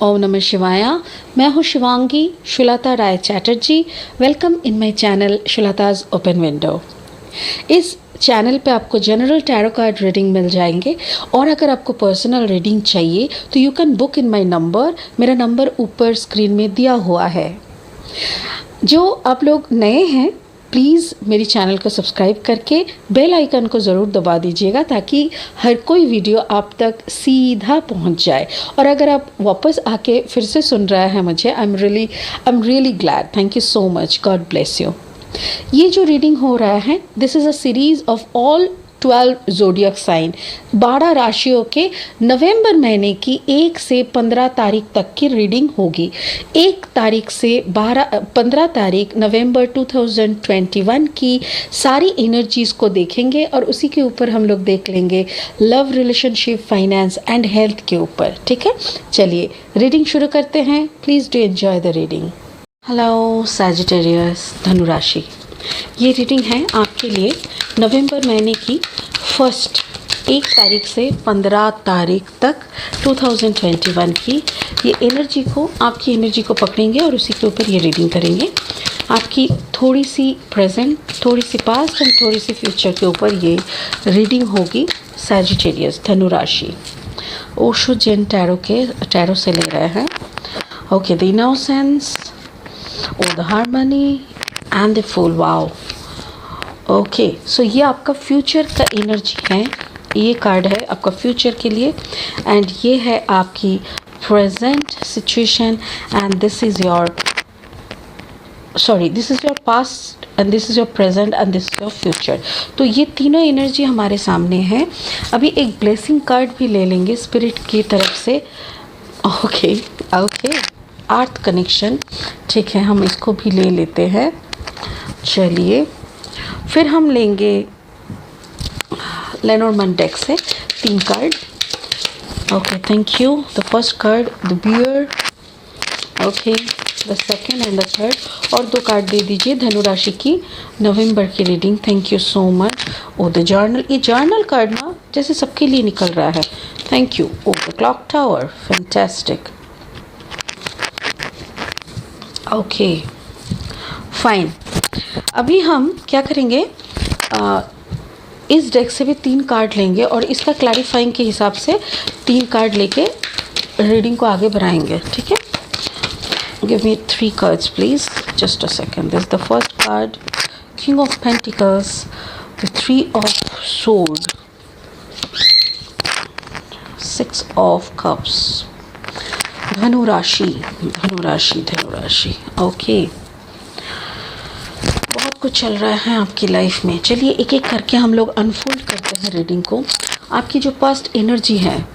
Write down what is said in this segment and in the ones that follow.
ओम नमः शिवाया। मैं हूँ Shivangi Shulata Rai Chatterjee. Welcome in my channel Shulata's open window. इस चैनल पे आपको जनरल टैरो कार्ड रीडिंग मिल जाएंगे और अगर आपको पर्सनल रीडिंग चाहिए तो you can book in my number. मेरा नंबर ऊपर स्क्रीन में दिया हुआ है। जो आप लोग नए हैं प्लीज़ मेरी चैनल को सब्सक्राइब करके बेल आइकन को ज़रूर दबा दीजिएगा ताकि हर कोई वीडियो आप तक सीधा पहुंच जाए। और अगर आप वापस आके फिर से सुन रहे हैं मुझे, I am really glad. Thank you so much. God bless you. ये जो रीडिंग हो रहा है, this is a series of all 12 zodiac sign, 12 राशियों के नवंबर महीने की 1 से 15 तारीख तक की रीडिंग होगी। 1 तारीख से 15 तारीख नवंबर 2021 की सारी एनर्जीज़ को देखेंगे और उसी के ऊपर हम लोग देख लेंगे love, relationship, finance and health के ऊपर। ठीक है, चलिए रीडिंग शुरू करते हैं। Please do enjoy the reading. Hello Sagittarius, धनु राशि। ये रीडिंग है आपके लिए नवंबर महीने की 1 तारीख से 15 तारीख तक 2021 की। ये एनर्जी को, आपकी एनर्जी को पकड़ेंगे और उसी के ऊपर ये रीडिंग करेंगे। आपकी थोड़ी सी प्रेजेंट, थोड़ी सी पास्ट एंड थोड़ी सी फ्यूचर के ऊपर ये रीडिंग होगी। सैजिटेरियस, धनु राशि। ओशो जेन टैरो से ले रहे हैं। Okay, the innocence, the harmony and the fool. Wow. Okay, so ये आपका फ्यूचर का एनर्जी है। ये कार्ड है आपका फ्यूचर के लिए एंड ये है आपकी present situation and this is your past and this is your present and this is your future. तो ये तीनों एनर्जी हमारे सामने है। अभी एक ब्लेसिंग कार्ड भी ले लेंगे स्पिरिट की तरफ से। ओके, अर्थ कनेक्शन, ठीक है, हम इसको भी ले लेते हैं। चलिए, फिर हम लेंगे लेनोर्मैंड डेक से 3 card. Okay, thank you. The first card the bear, okay, the second and the third, और 2 कार्ड दे दीजिए धनु राशि की नवंबर की reading. Thank you so much. The journal, ये जर्नल कार्ड ना जैसे सबके लिए निकल रहा है। Thank you. The clock tower, fantastic. Okay, fine. अभी हम क्या करेंगे, इस डेक से भी 3 कार्ड लेंगे और इसका क्लैरिफाइंग के हिसाब से 3 कार्ड लेके रीडिंग को आगे बढ़ाएंगे। ठीक है, give me 3 cards please, just a second. This the first card, king of pentacles, the 3 of sword, 6 of cups. धनु राशि। ओके, बहुत कुछ चल रहा है आपकी लाइफ में। चलिए एक एक करके हम लोग अनफोल्ड करते हैं रीडिंग को। आपकी जो पास्ट एनर्जी है,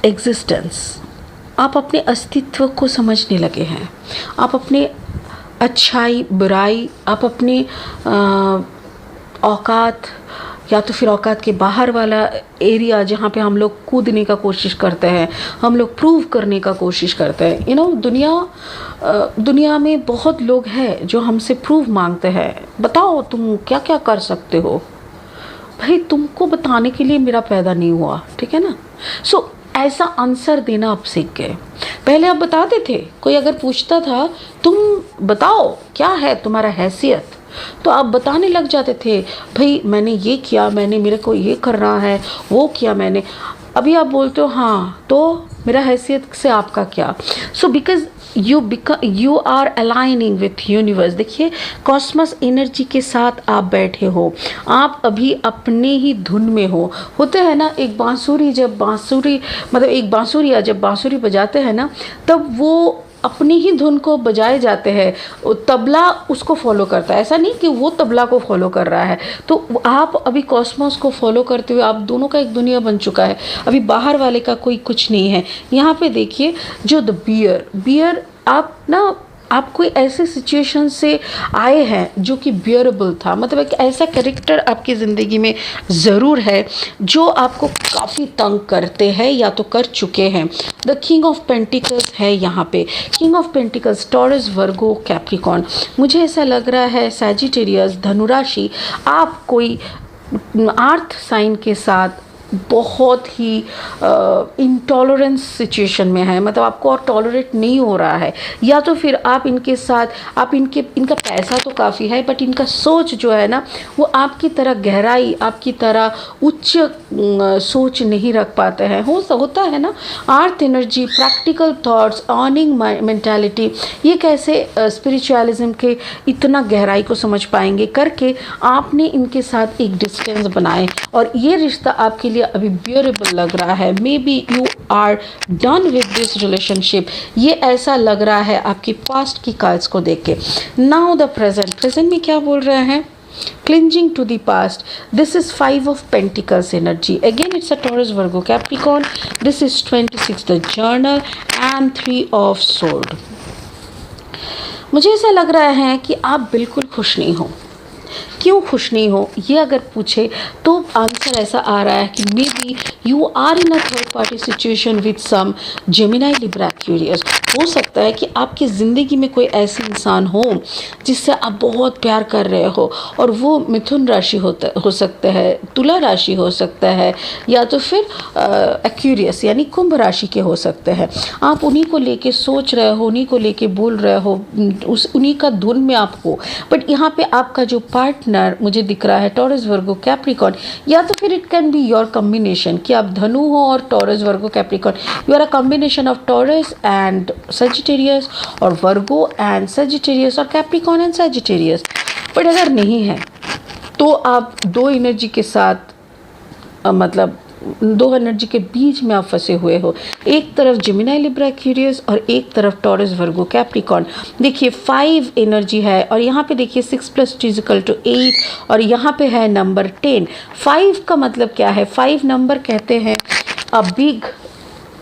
एग्जिस्टेंस, आप अपने अस्तित्व को समझने लगे हैं। आप अपने अच्छाई, बुराई, आप अपने औकात या तो फिर औकात के बाहर वाला एरिया जहाँ पे हम लोग कूदने का कोशिश करते हैं, हम लोग प्रूव करने का कोशिश करते हैं। यू नो, दुनिया में बहुत लोग हैं जो हमसे प्रूव मांगते हैं, बताओ तुम क्या क्या कर सकते हो। भाई, तुमको बताने के लिए मेरा पैदा नहीं हुआ, ठीक है ना। सो ऐसा आंसर देना आप सीख गए। पहले आप बताते थे, कोई अगर पूछता था तुम बताओ क्या है तुम्हारा हैसियत, तो आप बताने लग जाते थे, भाई मैंने ये किया, मेरे को ये करना है, वो किया मैंने। अभी आप बोलते हो हाँ, तो मेरा हैसियत से आपका क्या। So because you are aligning with universe. देखिए, कॉस्मस एनर्जी के साथ आप बैठे हो, आप अभी अपने ही धुन में हो। होते हैं ना, एक बांसुरी जब बांसुरी बजाते हैं ना, तब वो अपनी ही धुन को बजाए जाते हैं, तबला उसको फॉलो करता है। ऐसा नहीं कि वो तबला को फॉलो कर रहा है। तो आप अभी कॉस्मोस को फॉलो करते हुए आप दोनों का एक दुनिया बन चुका है। अभी बाहर वाले का कोई कुछ नहीं है। यहाँ पे देखिए, जो द बियर, आप कोई ऐसे सिचुएशन से आए हैं जो कि बियरेबल था। मतलब एक ऐसा कैरेक्टर आपकी ज़िंदगी में ज़रूर है जो आपको काफ़ी तंग करते हैं या तो कर चुके हैं। द किंग ऑफ पेंटिकल्स है यहाँ पे। King of pentacles, taurus, Virgo, Capricorn. मुझे ऐसा लग रहा है सैजिटेरियस, धनु राशि, आप कोई अर्थ साइन के साथ बहुत ही इंटॉलरेंस सिचुएशन में है, मतलब आपको और टॉलरेट नहीं हो रहा है, या तो फिर आप इनके साथ इनका पैसा तो काफ़ी है बट इनका सोच जो है ना वो आपकी तरह गहराई, आपकी तरह उच्च सोच नहीं रख पाते हैं। होता है ना, earth energy, practical thoughts, earning mentality, ये कैसे स्पिरिचुअलिज्म के इतना गहराई को समझ पाएंगे करके आपने इनके साथ एक डिस्टेंस बनाए और ये रिश्ता आपके लिए अभी बियरेबल लग रहा है। Maybe you are done with this relationship, ये ऐसा लग रहा है आपकी पास्ट की कार्ड्स को देख के। नाउ द प्रेजेंट में क्या बोल रहे हैं? Clinging to the past. This is 5 of Pentacles energy. Again, it's a Taurus, Virgo, Capricorn. This is 26, the Journal, and 3 of Swords. मुझे ऐसा लग रहा है कि आप बिल्कुल खुश नहीं हो। क्यों खुश नहीं हो, ये अगर पूछे तो आंसर ऐसा आ रहा है कि maybe you are in a third party situation with some Gemini, Libra, Aquarius. हो सकता है कि आपकी ज़िंदगी में कोई ऐसे इंसान हो जिससे आप बहुत प्यार कर रहे हो और वो मिथुन राशि हो सकता है, तुला राशि हो सकता है, या तो फिर एक्वेरियस यानी कुंभ राशि के हो सकते हैं। आप उन्हीं को लेके सोच रहे हो, उन्हीं को लेके बोल रहे हो, उन्हीं का धुन में आप हो। बट यहाँ पे आपका जो पार्टनर मुझे दिख रहा है टॉरस, वर्गो, कैप्रिकॉर्न, या तो फिर it can be your combination कि आप धनु हो और Taurus, Virgo, Capricorn. You are a combination of Taurus and Sagittarius और वर्गो एंड सजिटेरियस और कैप्रिकॉर्न एंड सजिटेरियस। बट अगर नहीं है तो आप दो एनर्जी के साथ मतलब दो एनर्जी के बीच में आप फंसे हुए हो। एक तरफ जेमिनी, लिब्रा, एक्वेरियस और एक तरफ टॉरस, वर्गो, कैप्रिकॉर्न। देखिए 5 एनर्जी है और यहाँ पे देखिए 6 + 2 = 8 और यहाँ पे है नंबर 10। 5 का मतलब क्या है? 5 नंबर कहते हैं a big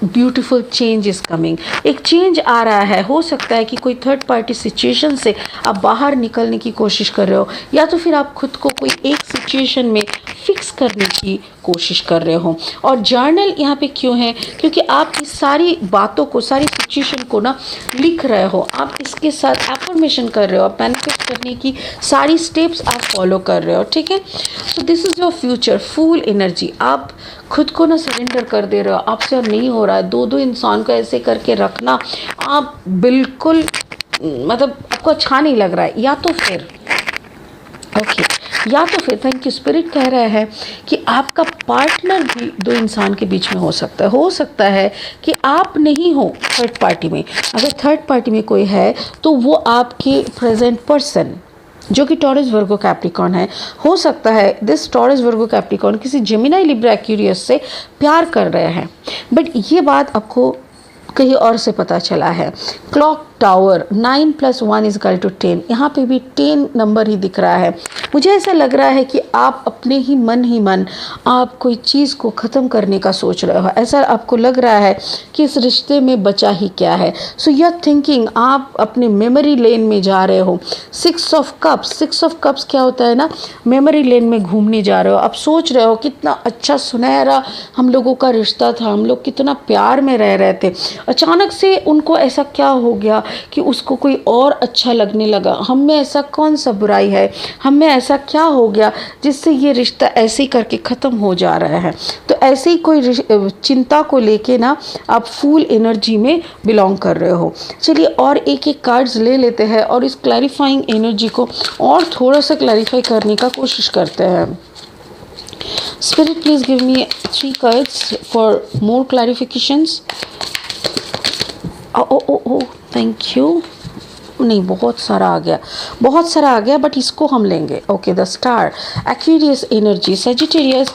beautiful change is coming. एक चेंज आ रहा है। हो सकता है कि कोई थर्ड पार्टी सिचुएशन से आप बाहर निकलने की कोशिश कर रहे हो, या तो फिर आप खुद को कोई एक सिचुएशन में फिक्स करने की कोशिश कर रहे हो। और जर्नल यहाँ पे क्यों है? क्योंकि आप इस सारी बातों को, सारी सिचुएशन को ना लिख रहे हो, आप इसके साथ एफर्मेशन कर रहे हो, आप मैनिफेस्ट करने की सारी स्टेप्स आप फॉलो कर रहे हो। ठीक है, so this is your future full energy. आप खुद को ना सरेंडर कर दे रहे हो, आपसे और नहीं हो रहा है। दो इंसान को ऐसे करके रखना आप बिल्कुल मतलब आपको अच्छा नहीं लग रहा है। या तो फिर या तो फिर थैंक यू स्पिरिट कह रहा है कि आपका पार्टनर भी दो इंसान के बीच में हो सकता है। हो सकता है कि आप नहीं हो थर्ड पार्टी में। अगर थर्ड पार्टी में कोई है तो वो आपके प्रेजेंट पर्सन जो कि टॉरस, वर्गो, कैप्रिकॉर्न है। हो सकता है दिस टॉरस, वर्गो, कैप्रिकॉर्न किसी जेमिनी, लिब्रा, एक्वेरियस से प्यार कर रहे हैं। बट ये बात आपको कहीं और से पता चला है। Clock tower 9 + 1 = 10। यहाँ पे भी 10 नंबर ही दिख रहा है। मुझे ऐसा लग रहा है कि आप अपने ही मन आप कोई चीज़ को ख़त्म करने का सोच रहे हो। ऐसा आपको लग रहा है कि इस रिश्ते में बचा ही क्या है। सो यू आर थिंकिंग, आप अपने मेमोरी लेन में जा रहे हो। 6 ऑफ कप्स क्या होता है ना, मेमोरी लेन में घूमने जा रहे हो। आप सोच रहे हो कितना अच्छा सुनहरा हम लोगों का रिश्ता था, हम लोग कितना प्यार में रह रहे थे। अचानक से उनको ऐसा क्या हो गया कि उसको कोई और अच्छा लगने लगा। हम में ऐसा कौन सा बुराई है, हम में ऐसा क्या हो गया जिससे ये रिश्ता ऐसे ही करके ख़त्म हो जा रहा है। तो ऐसे ही कोई चिंता को लेके ना आप फुल एनर्जी में बिलोंग कर रहे हो। चलिए और एक कार्ड्स ले लेते हैं और इस क्लैरिफाइंग एनर्जी को और थोड़ा सा क्लैरिफाई करने का कोशिश करते हैं। Spirit, please give me 3 cards for more clarifications. Thank you. नहीं, बहुत सारा आ गया बट इसको हम लेंगे। Okay, the star, Aquarius energy, Sagittarius.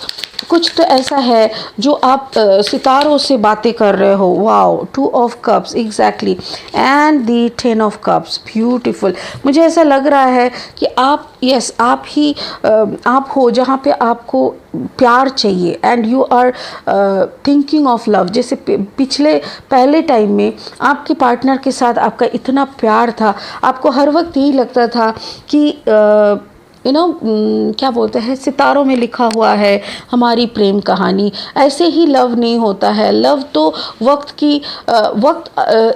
कुछ तो ऐसा है जो आप सितारों से बातें कर रहे हो। Wow, 2 of cups exactly and the 10 of cups, beautiful. मुझे ऐसा लग रहा है कि आप आप हो जहाँ पे आपको प्यार चाहिए and you are thinking of love. जैसे पहले टाइम में आपके पार्टनर के साथ आपका इतना प्यार था, आपको हर वक्त यही लगता था कि क्या बोलते हैं, सितारों में लिखा हुआ है हमारी प्रेम कहानी। ऐसे ही लव नहीं होता है। लव तो वक्त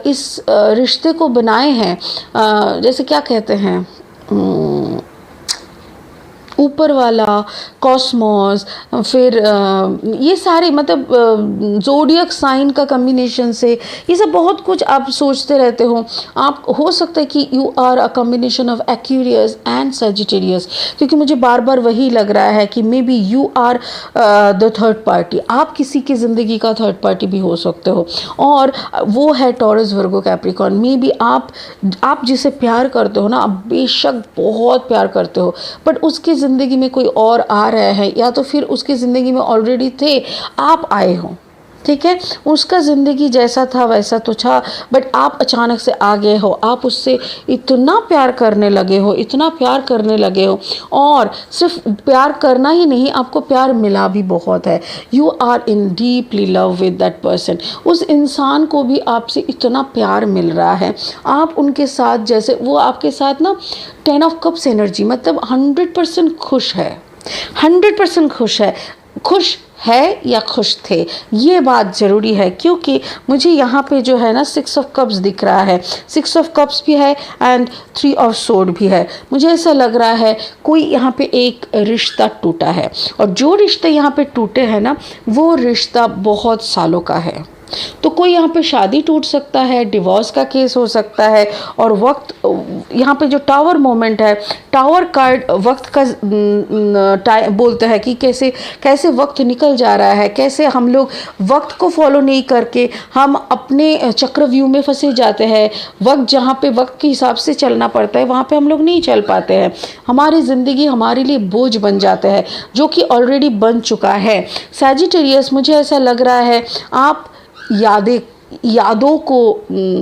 इस रिश्ते को बनाए हैं। जैसे क्या कहते हैं, ऊपर वाला, कॉस्मॉस, फिर ये सारे मतलब ज़ोडिएक साइन का कम्बिनेशन से ये सब बहुत कुछ आप सोचते रहते हो। आप हो सकता है कि you are a combination of Aquarius and Sagittarius, क्योंकि मुझे बार बार वही लग रहा है कि maybe you are the third party, आप किसी की ज़िंदगी का थर्ड पार्टी भी हो सकते हो। और वो है taurus, Virgo, Capricorn. May be आप जिसे प्यार करते हो ना, आप बेशक बहुत प्यार करते हो, बट उसकी ज़िंदगी में कोई और आ रहे हैं, या तो फिर उसकी ज़िंदगी में ऑलरेडी थे, आप आए हो, ठीक है। उसका ज़िंदगी जैसा था वैसा तो था, बट आप अचानक से आ गए हो, आप उससे इतना प्यार करने लगे हो, इतना प्यार करने लगे हो, और सिर्फ प्यार करना ही नहीं, आपको प्यार मिला भी बहुत है। You are in deeply love with that person. उस इंसान को भी आपसे इतना प्यार मिल रहा है, आप उनके साथ जैसे वो आपके साथ ना 10 ऑफ कप्स एनर्जी, मतलब 100% खुश है, 100% खुश है। खुश है या खुश थे, ये बात ज़रूरी है, क्योंकि मुझे यहाँ पे जो है ना 6 ऑफ कप्स दिख रहा है, 6 ऑफ कप्स भी है एंड 3 ऑफ सोर्ड भी है। मुझे ऐसा लग रहा है कोई यहाँ पे एक रिश्ता टूटा है, और जो रिश्ते यहाँ पे टूटे हैं ना, वो रिश्ता बहुत सालों का है। तो कोई यहाँ पे शादी टूट सकता है, डिवोर्स का केस हो सकता है, और वक्त यहाँ पे जो टावर मोमेंट है, टावर कार्ड वक्त का बोलते हैं कि कैसे कैसे वक्त निकल जा रहा है, कैसे हम लोग वक्त को फॉलो नहीं करके हम अपने चक्रव्यूह में फंसे जाते हैं। वक्त जहाँ पे वक्त के हिसाब से चलना पड़ता है, वहाँ पे हम लोग नहीं चल पाते हैं, हमारी ज़िंदगी हमारे लिए बोझ बन जाता है, जो कि ऑलरेडी बन चुका है। सैजिटेरियस, मुझे ऐसा लग रहा है आप यादों को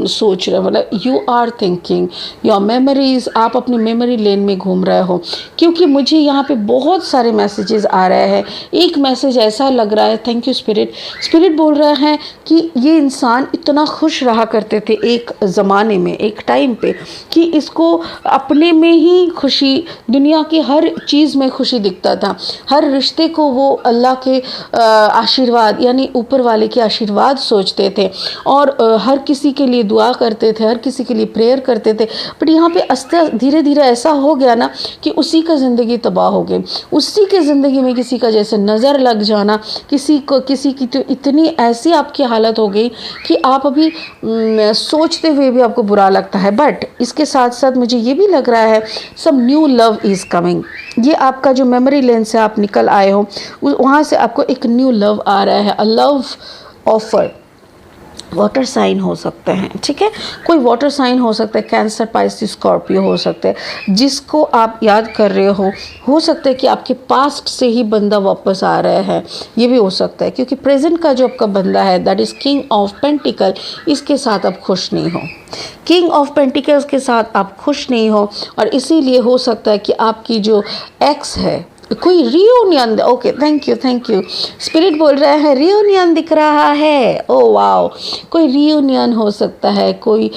सोच रहे, मतलब you are thinking your memories, आप अपनी मेमोरी लेन में घूम रहे हो, क्योंकि मुझे यहाँ पे बहुत सारे मैसेजेस आ रहे हैं। एक मैसेज ऐसा लग रहा है, थैंक यू स्पिरिट, स्पिरिट बोल रहे हैं कि ये इंसान इतना खुश रहा करते थे एक ज़माने में, एक टाइम पे, कि इसको अपने में ही खुशी, दुनिया की हर चीज़ में खुशी दिखता था, हर रिश्ते को वो अल्लाह के आशीर्वाद यानी ऊपर वाले के आशीर्वाद सोचते थे, और हर किसी के लिए दुआ करते थे, हर किसी के लिए प्रेयर करते थे। बट यहाँ पे धीरे धीरे ऐसा हो गया ना कि उसी का ज़िंदगी तबाह हो गई, उसी के ज़िंदगी में किसी का जैसे नज़र लग जाना, किसी की तो इतनी ऐसी आपकी हालत हो गई कि आप अभी सोचते हुए भी आपको बुरा लगता है। बट इसके साथ साथ मुझे ये भी लग रहा है some new love is coming. ये आपका जो मेमोरी लेन से आप निकल आए हो, वहाँ से आपको एक न्यू लव आ रहा है, a love offer. Water sign हो सकते हैं, ठीक है, कोई वाटर साइन हो सकता है, कैंसर, पाइसिस, स्कॉर्पियो हो सकते हैं, जिसको आप याद कर रहे हो सकता है कि आपके पास्ट से ही बंदा वापस आ रहा है, ये भी हो सकता है, क्योंकि प्रेजेंट का जो आपका बंदा है that is king of pentacle, इसके साथ आप खुश नहीं हो, किंग ऑफ पेंटिकल्स के साथ आप खुश नहीं हो, और इसीलिए हो सकता है कि आपकी जो एक्स है, कोई reunion, okay, thank you, spirit बोल रहा है रियूनियन दिख रहा है, ओ वाओ, कोई रियूनियन हो सकता है, कोई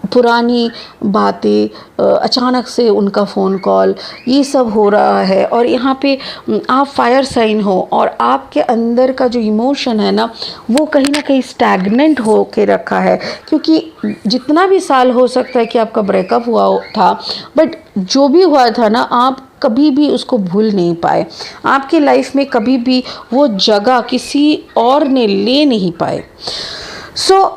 पुरानी बातें, अचानक से उनका फ़ोन कॉल, ये सब हो रहा है। और यहाँ पे आप फायर साइन हो, और आपके अंदर का जो इमोशन है ना, वो कहीं ना कहीं स्टैग्नेंट हो के रखा है, क्योंकि जितना भी साल हो सकता है कि आपका ब्रेकअप हुआ था, बट जो भी हुआ था ना, आप कभी भी उसको भूल नहीं पाए, आपके लाइफ में कभी भी वो जगह किसी और ने ले नहीं पाए।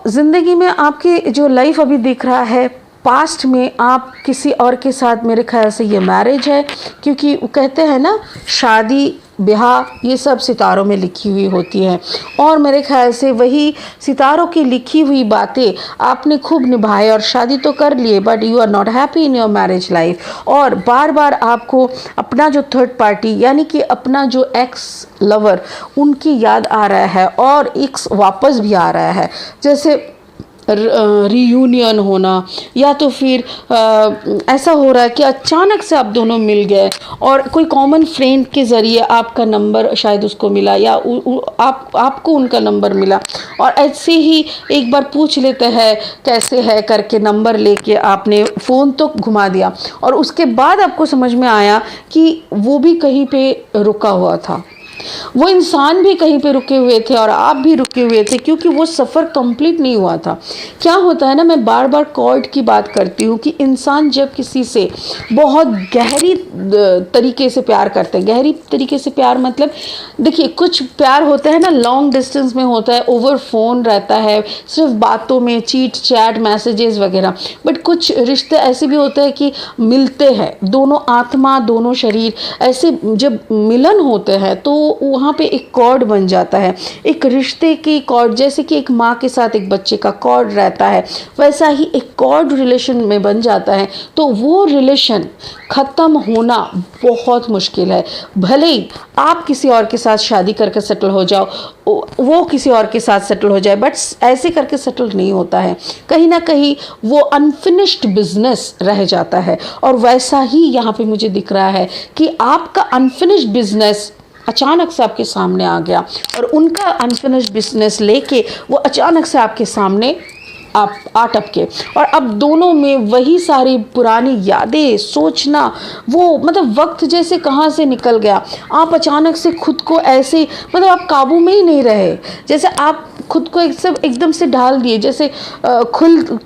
ज़िंदगी में आपकी जो लाइफ अभी दिख रहा है, पास्ट में आप किसी और के साथ, मेरे ख्याल से ये मैरिज है, क्योंकि कहते हैं ना शादी ब्याह ये सब सितारों में लिखी हुई होती है, और मेरे ख्याल से वही सितारों की लिखी हुई बातें आपने खूब निभाए और शादी तो कर लिए, but you are not happy in your marriage life, और बार बार आपको अपना जो थर्ड पार्टी यानी कि अपना जो एक्स लवर, उनकी याद आ रहा है, और एक्स वापस भी आ रहा है, जैसे रियूनियन होना, या तो फिर ऐसा हो रहा है कि अचानक से आप दोनों मिल गए, और कोई कॉमन फ्रेंड के ज़रिए आपका नंबर शायद उसको मिला, या आपको उनका नंबर मिला, और ऐसे ही एक बार पूछ लेते हैं कैसे है करके नंबर लेके आपने फ़ोन तो घुमा दिया, और उसके बाद आपको समझ में आया कि वो भी कहीं पे रुका हुआ था, वो इंसान भी कहीं पे रुके हुए थे और आप भी रुके हुए थे, क्योंकि वो सफ़र कंप्लीट नहीं हुआ था। क्या होता है ना, मैं बार बार कॉर्ड की बात करती हूँ कि इंसान जब किसी से बहुत गहरी तरीके से प्यार करते हैं, गहरी तरीके से प्यार मतलब देखिए, कुछ प्यार होता है ना लॉन्ग डिस्टेंस में होता है, ओवर फोन रहता है, सिर्फ बातों में, चीट चैट मैसेजेस वगैरह। बट कुछ रिश्ते ऐसे भी होते हैं कि मिलते हैं, दोनों आत्मा दोनों शरीर ऐसे जब मिलन होते हैं तो वहाँ पे एक कॉर्ड बन जाता है, एक रिश्ते की कॉर्ड। जैसे कि एक माँ के साथ एक बच्चे का कॉर्ड रहता है, वैसा ही एक कॉर्ड रिलेशन में बन जाता है। तो वो रिलेशन ख़त्म होना बहुत मुश्किल है। भले ही आप किसी और के साथ शादी करके सेटल हो जाओ, वो किसी और के साथ सेटल हो जाए, बट ऐसे करके सेटल नहीं होता है। कहीं ना कहीं वो अनफिनिश्ड बिजनेस रह जाता है। और वैसा ही यहाँ पे मुझे दिख रहा है कि आपका अनफिनिश्ड बिजनेस अचानक से आपके सामने आ गया, और उनका अनफिनिश्ड बिजनेस लेके वो अचानक से आपके सामने आप आ टपके। और अब दोनों में वही सारी पुरानी यादें सोचना, वो मतलब वक्त जैसे कहाँ से निकल गया। आप अचानक से खुद को ऐसे मतलब आप काबू में ही नहीं रहे, जैसे आप खुद को एकदम से ढाल दिए, जैसे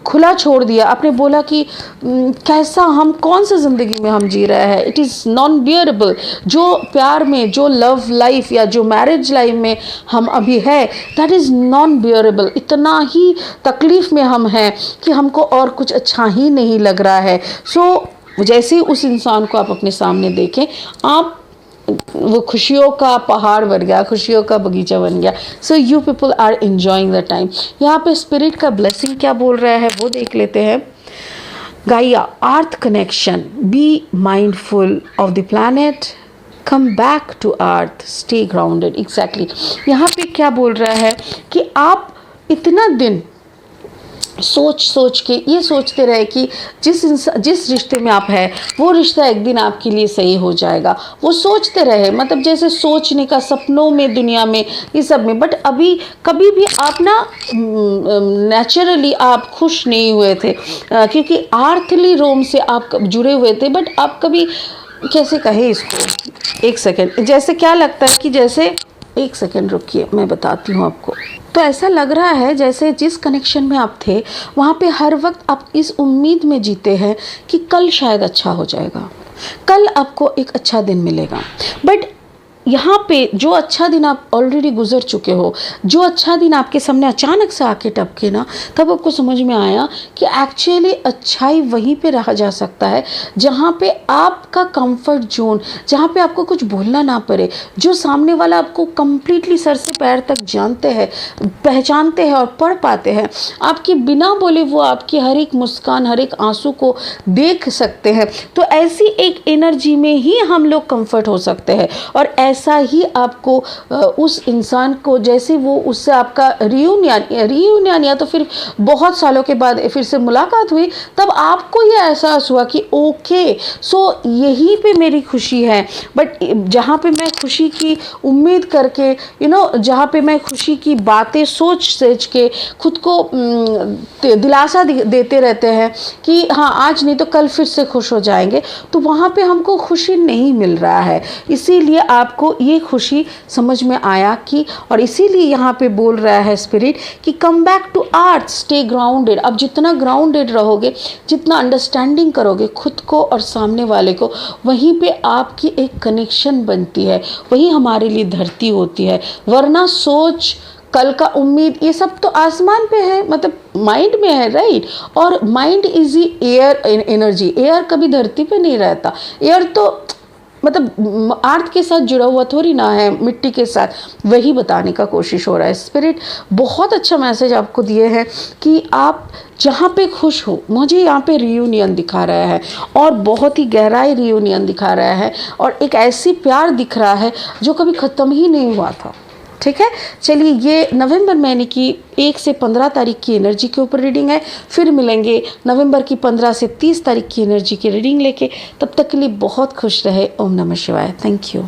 खुला छोड़ दिया। आपने बोला कि कैसा हम कौन सा ज़िंदगी में हम जी रहे हैं, इट इज़ नॉन बियरेबल। जो प्यार में, जो लव लाइफ या जो मैरिज लाइफ में हम अभी है, दैट इज़ नॉन बियरेबल। इतना ही तकलीफ़ में हम हैं कि हमको और कुछ अच्छा ही नहीं लग रहा है। सो जैसे ही उस इंसान को आप अपने सामने देखें, आप वो खुशियों का पहाड़ बन गया, खुशियों का बगीचा बन गया। So you people are enjoying the time. यहाँ पे स्पिरिट का ब्लेसिंग क्या बोल रहा है वो देख लेते हैं। Gaia, earth connection, be mindful of the planet, come back to earth, stay grounded. Exactly यहाँ पे क्या बोल रहा है कि आप इतना दिन सोच के ये सोचते रहे कि जिस रिश्ते में आप हैं वो रिश्ता एक दिन आपके लिए सही हो जाएगा। वो सोचते रहे, मतलब जैसे सोचने का, सपनों में, दुनिया में, ये सब में। बट अभी कभी भी आप ना नेचुरली आप खुश नहीं हुए थे, क्योंकि आर्थली रोम से आप जुड़े हुए थे। बट आप कभी, कैसे कहे इसको, एक सेकेंड, जैसे क्या लगता है कि जैसे, एक सेकेंड रुकिए मैं बताती हूँ आपको। तो ऐसा लग रहा है जैसे जिस कनेक्शन में आप थे वहाँ पे हर वक्त आप इस उम्मीद में जीते हैं कि कल शायद अच्छा हो जाएगा, कल आपको एक अच्छा दिन मिलेगा। बट यहाँ पे जो अच्छा दिन आप ऑलरेडी गुजर चुके हो, जो अच्छा दिन आपके सामने अचानक से आके टपके ना, तब आपको समझ में आया कि एक्चुअली अच्छाई वहीं पे रहा जा सकता है जहाँ पे आपका कंफर्ट जोन, जहाँ पे आपको कुछ बोलना ना पड़े, जो सामने वाला आपको कंप्लीटली सर से पैर तक जानते हैं, पहचानते हैं और पढ़ पाते हैं। आपके बिना बोले वो आपकी हर एक मुस्कान, हर एक आंसू को देख सकते हैं। तो ऐसी एक एनर्जी में ही हम लोग कंफर्ट हो सकते हैं। और ऐसा ही आपको उस इंसान को, जैसे वो उससे आपका रियूनियन या तो फिर बहुत सालों के बाद फिर से मुलाकात हुई, तब आपको ये एहसास हुआ कि ओके, सो यहीं पे मेरी खुशी है। बट जहाँ पे मैं खुशी की उम्मीद करके, जहाँ पे मैं खुशी की बातें सोच के खुद को दिलासा देते रहते हैं कि हाँ आज नहीं तो कल फिर से खुश हो जाएंगे, तो वहाँ पे हमको खुशी नहीं मिल रहा है। इसीलिए आपको ये खुशी समझ में आया कि, और इसीलिए यहाँ पे बोल रहा है स्पिरिट कि come back to earth, stay grounded. अब जितना ग्राउंडेड रहोगे, जितना अंडरस्टैंडिंग करोगे खुद को और सामने वाले को, वहीं पे आपकी एक कनेक्शन बनती है, वही हमारे लिए धरती होती है। वरना सोच, कल का उम्मीद, ये सब तो आसमान पे है, मतलब माइंड में है, राइट। और mind is air energy, air कभी धरती पे नहीं रहता। एयर तो मतलब अर्थ के साथ जुड़ा हुआ थोड़ी ना है, मिट्टी के साथ, वही बताने का कोशिश हो रहा है। स्पिरिट बहुत अच्छा मैसेज आपको दिए हैं कि आप जहाँ पे खुश हो, मुझे यहाँ पे रियूनियन दिखा रहा है और बहुत ही गहराई रियूनियन दिखा रहा है, और एक ऐसी प्यार दिख रहा है जो कभी ख़त्म ही नहीं हुआ था। ठीक है, चलिए, ये नवंबर महीने की 1 से 15 तारीख की एनर्जी के ऊपर रीडिंग है। फिर मिलेंगे नवंबर की 15 से 30 तारीख की एनर्जी की रीडिंग लेके। तब तक के लिए बहुत खुश रहे। ओम नमः शिवाय। Thank you.